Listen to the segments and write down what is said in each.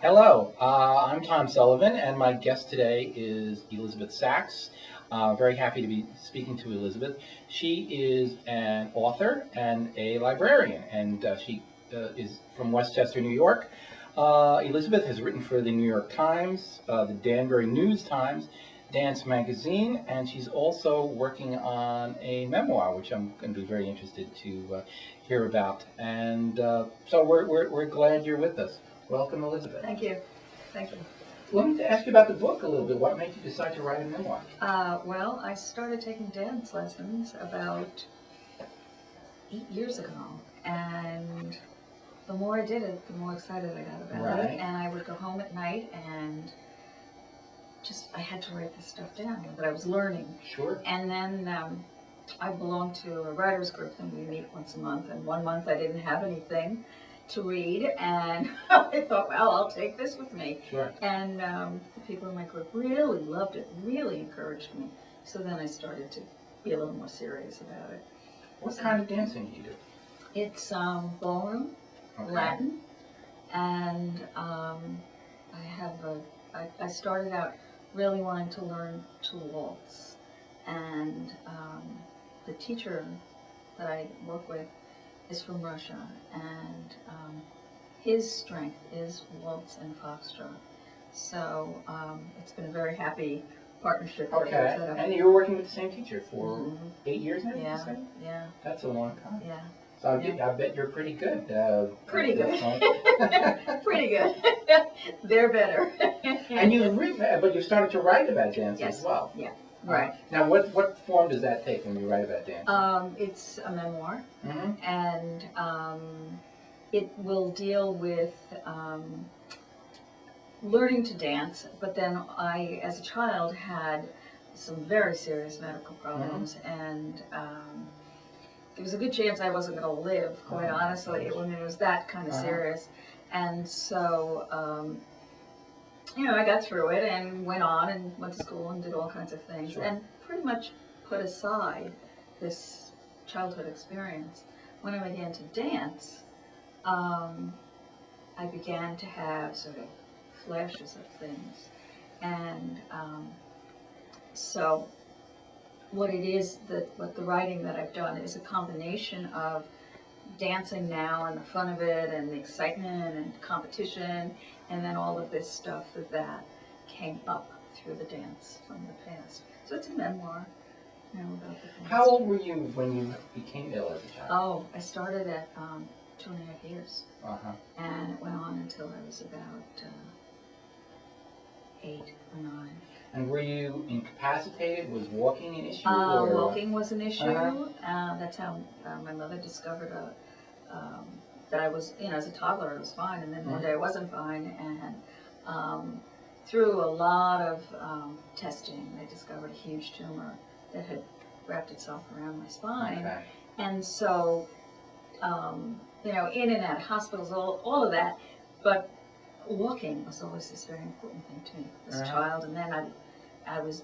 Hello, I'm Tom Sullivan, and my guest today is Elizabeth Sachs. Very happy to be speaking to Elizabeth. She is an author and a librarian, and she is from Westchester, New York. Elizabeth has written for the New York Times, the Danbury News Times, Dance Magazine, and she's also working on a memoir, which I'm going to be very interested to hear about. And so we're glad you're with us. Welcome, Elizabeth. Thank you. Thank you. Let me ask you about the book a little bit. What made you decide to write a memoir? Well, I started taking dance lessons about 8 years ago, and the more I did it, the more excited I got about it. And I would go home at night and I had to write this stuff down that I was learning. Sure. And then I belonged to a writers group, and we meet once a month, and one month I didn't have anything to read, and I thought, well, I'll take this with me. Sure. And the people in my group really loved it, really encouraged me. So then I started to be a little more serious about it. What kind of dancing do you do? It's ballroom, Latin, and I started out really wanting to learn to waltz, and the teacher that I work with is from Russia, and his strength is waltz and foxtrot. So it's been a very happy partnership. Okay, and you were working with the same teacher for 8 years now? Yeah, you say? yeah. That's a long time. Yeah. So I bet you're pretty good. Pretty good. Pretty good. They're better. And but you started to write about dance Yes. as well. Yeah. Right. Now, what form does that take when you write about dance? It's a memoir, Mm-hmm. and it will deal with learning to dance, but then I, as a child, had some very serious medical problems, and there was a good chance I wasn't going to live, quite honestly, when it was that kind of serious. And so, I got through it and went on and went to school and did all kinds of things, and pretty much put aside this childhood experience. When I began to dance, I began to have sort of flashes of things. And so what it is, what the writing that I've done is a combination of dancing now and the fun of it and the excitement and competition, and then all of this stuff that came up through the dance from the past. So it's a memoir, about the past. How old were you when you became ill as a child? Oh, I started at 2.5 years. And it went on until I was about 8 or 9. And were you incapacitated? Was walking an issue? Walking was an issue. That's how my mother discovered that I was, as a toddler I was fine, and then one day I wasn't fine, and through a lot of testing, they discovered a huge tumor that had wrapped itself around my spine. And so, in and out of hospitals, all of that, but walking was always this very important thing to me as a child, and then I was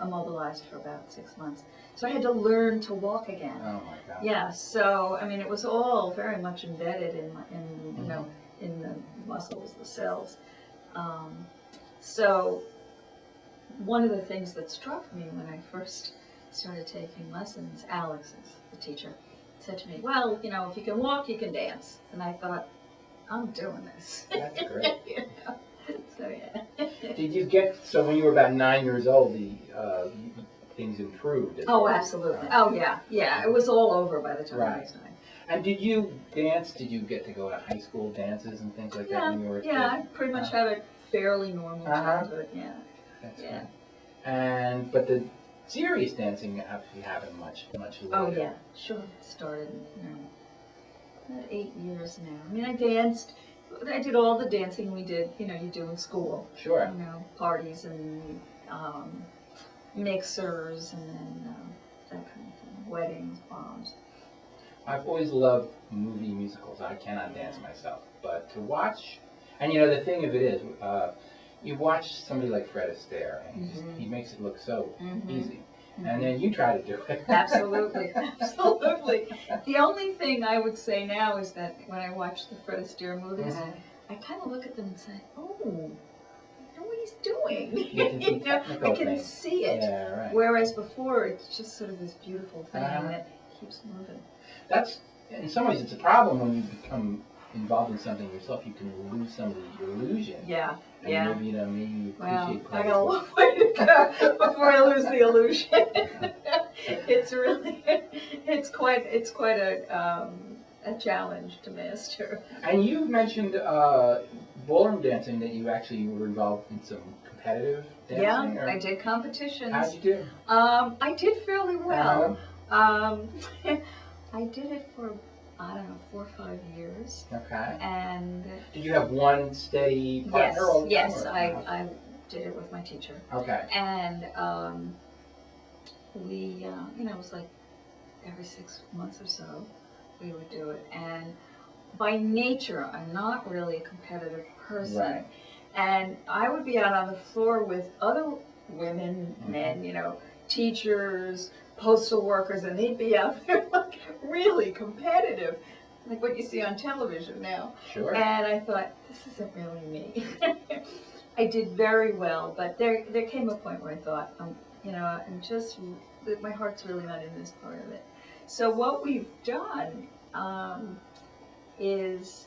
immobilized for about 6 months. So I had to learn to walk again. Oh my God. Yeah, so, it was all very much embedded in the muscles, the cells. So one of the things that struck me when I first started taking lessons, Alex, the teacher, said to me, well, if you can walk, you can dance. And I thought, I'm doing this. That's great. So, yeah. Did you so when you were about 9 years old, things improved? Oh, absolutely. Oh, yeah. Yeah, it was all over by the time I was 9. And did you dance? Did you get to go to high school dances and things like that when you were a kid? Yeah, I pretty much had a fairly normal childhood, yeah. That's good. But the serious dancing actually happened much later. Oh, yeah, sure. Started, about 8 years now. I danced. I did all the dancing we did, you do in school. Sure. Parties and mixers and then that kind of thing. Weddings, proms. I've always loved movie musicals. I cannot dance myself, but to watch, and the thing of it is, you watch somebody like Fred Astaire, and he makes it look so easy. And then you try to do it. Absolutely, absolutely. The only thing I would say now is that when I watch the Fred Astaire movies, I kind of look at them and say, oh, I know what he's doing. You can see technical I can things. see it. Yeah, right. Whereas before, it's just sort of this beautiful thing that keeps moving. That's, in some ways, it's a problem when you become involved in something yourself. You can lose some of the illusion. Yeah, and yeah. Maybe, maybe you appreciate I got a long way to go before I lose the illusion. It's really, it's quite a challenge to master. And you've mentioned ballroom dancing, that you actually were involved in some competitive dancing. Yeah, I did competitions. How'd you do? I did fairly well. I did it for, I don't know, 4 or 5 years. Okay. And did you have one steady partner all the time? Yes, I did it with my teacher. Okay. And we, it was like every 6 months or so we would do it. And by nature, I'm not really a competitive person. Right. And I would be out on the floor with other women, men, teachers, postal workers, and they'd be out there like really competitive, like what you see on television now. Sure. And I thought, this isn't really me. I did very well, but there came a point where I thought, my heart's really not in this part of it. So what we've done is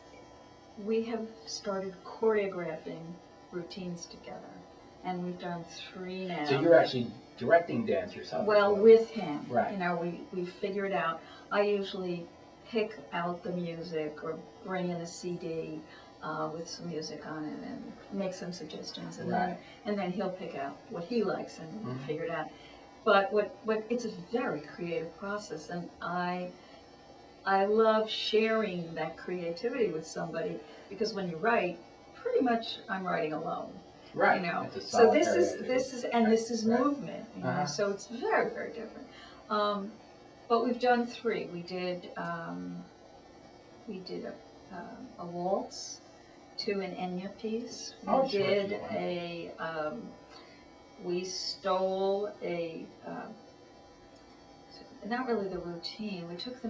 we have started choreographing routines together, and we've done 3 now. So you're actually directing dance yourself? Well, with him. Right. We figure it out. I usually pick out the music or bring in a CD with some music on it and make some suggestions, and then he'll pick out what he likes and figure it out. But it's a very creative process, and I love sharing that creativity with somebody, because when you write, pretty much I'm writing alone. Right. So this is movement. So it's very, very different. But we've done 3. We did a waltz to an Enya piece. We stole not really the routine. We took a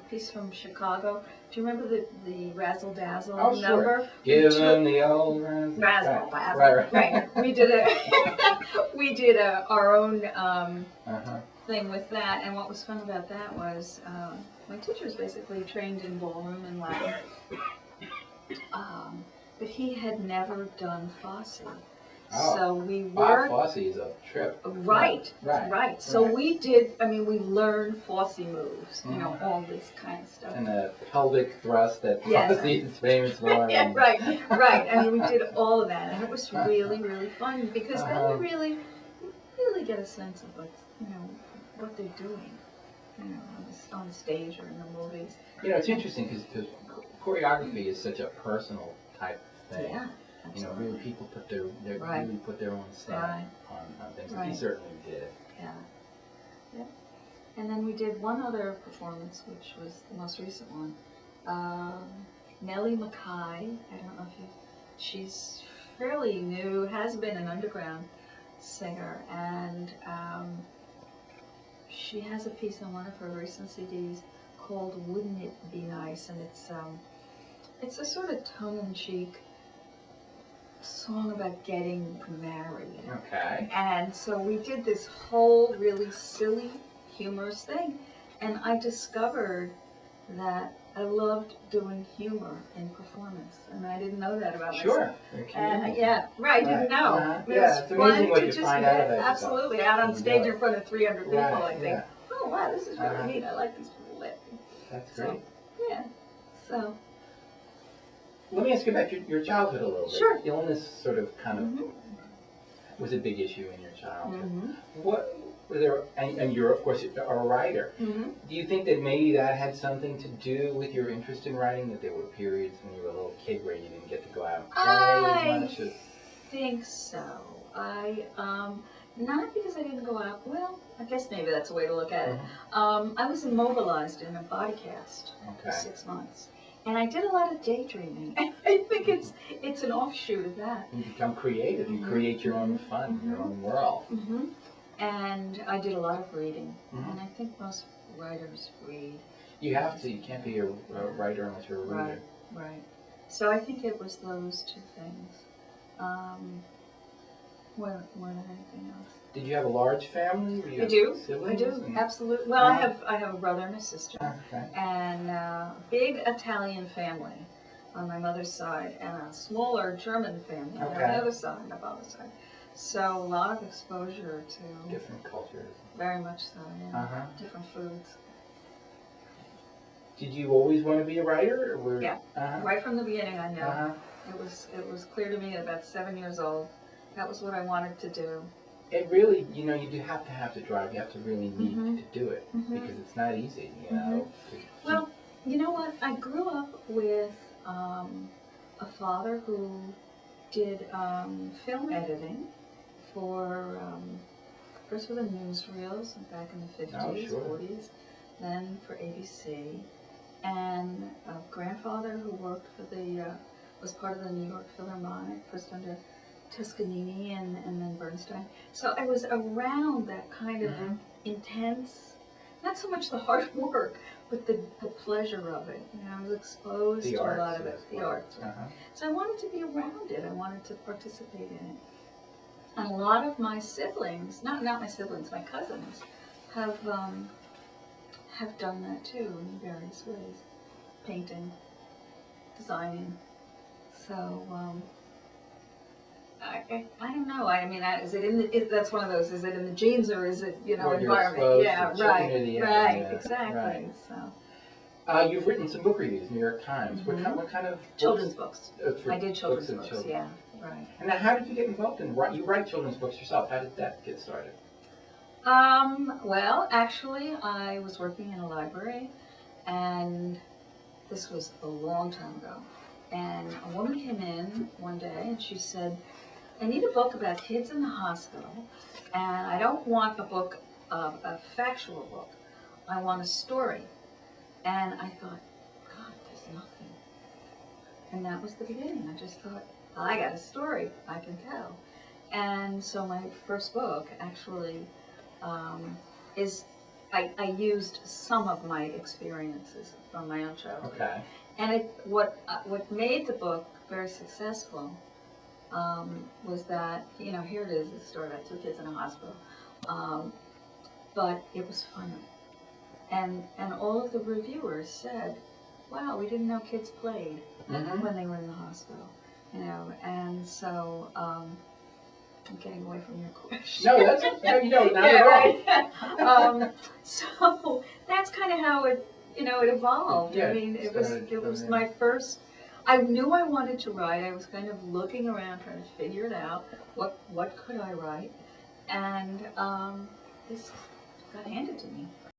piece from Chicago. Do you remember the Razzle Dazzle number? Sure. Give them the old Razzle Dazzle. Right. We did our own thing with that. And what was fun about that was my teacher was basically trained in ballroom and Latin, but he had never done Fosse. Oh. So we worked. Fosse is a trip. Right. So we learned Fosse moves, all this kind of stuff. And the pelvic thrust that Fosse is famous for. Yeah, right. We did all of that, and it was really, really fun, because then you really get a sense of what they're doing, on the stage or in the movies. It's interesting because choreography is such a personal type thing. Yeah. Absolutely. Really people put their own stamp on things. Right. He certainly did. Yeah. And then we did one other performance, which was the most recent one. Nellie Mackay, I don't know if she's fairly new, has been an underground singer, and she has a piece on one of her recent CDs called Wouldn't It Be Nice, and it's a sort of tongue-in-cheek song about getting married. Okay. And so we did this whole really silly, humorous thing, and I discovered that I loved doing humor in performance, and I didn't know that about myself. Sure. I didn't know. It's amazing what you find out of it. Absolutely, out on stage in front of 300 people, I think, yeah. Oh wow, this is really neat. I like these people laughing. That's great. So. Let me ask you about your childhood a little bit. Sure. Illness sort of was a big issue in your childhood. What were there? And you're of course a writer. Do you think that maybe that had something to do with your interest in writing? That there were periods when you were a little kid where you didn't get to go out and play as much? I think so. Not because I didn't go out. Well, I guess maybe that's a way to look at it. I was immobilized in a body cast for 6 months. And I did a lot of daydreaming. I think it's an offshoot of that. You become creative. You create your own fun, your own world. And I did a lot of reading. And I think most writers read. You have to. You can't be a writer unless you're a reader. Right. So I think it was those two things. More than anything else. Did you have a large family? Were you I do. siblings? I do. Absolutely. Well, I have a brother and a sister, Okay. and big Italian family on my mother's side, and a smaller German family on the other side, my father's side. So a lot of exposure to different cultures. Very much so. Yeah. Different foods. Did you always want to be a writer? Or were, yeah. Right from the beginning, I knew. It was clear to me at about 7 years old. That was what I wanted to do. It really, you know, you do have to drive. You have to really need to do it because it's not easy, you know. Well, you know what? I grew up with a father who did film editing for first for the newsreels back in the 50s, 40s, then for ABC, and a grandfather who worked for was part of the New York Philharmonic, first under Toscanini and then Bernstein. So I was around that kind of intense, not so much the hard work, but the pleasure of it. You know, I was exposed to a lot of it, the arts. So I wanted to be around it. I wanted to participate in it. And a lot of my siblings, not my siblings, my cousins, have done that too in various ways, painting, designing. So I don't know. I mean, is it in the? That's one of those. Is it in the genes or is it environment? Yeah, right, exactly. Right. So. You've written some book reviews, New York Times. What kind of children's books? I did children's books. Children. Yeah, right. And now, how did you get involved in writing? You write children's books yourself. How did that get started? Well, actually, I was working in a library, and this was a long time ago. And a woman came in one day, and she said, I need a book about kids in the hospital, and I don't want a book, a factual book. I want a story. And I thought, God, there's nothing. And that was the beginning. I just thought, I got a story, I can tell. And so my first book actually I used some of my experiences from my own childhood. Okay. And what made the book very successful was that, you know, here it is, a story about two kids in a hospital, but it was funny. And all of the reviewers said, wow, we didn't know kids played when they were in the hospital, you know, and so I'm getting away from your question. No, that's not at all. Right. So that's kind of how it evolved. Yeah, I mean, it was my first. I knew I wanted to write. I was kind of looking around, trying to figure it out. What could I write? And this got handed to me.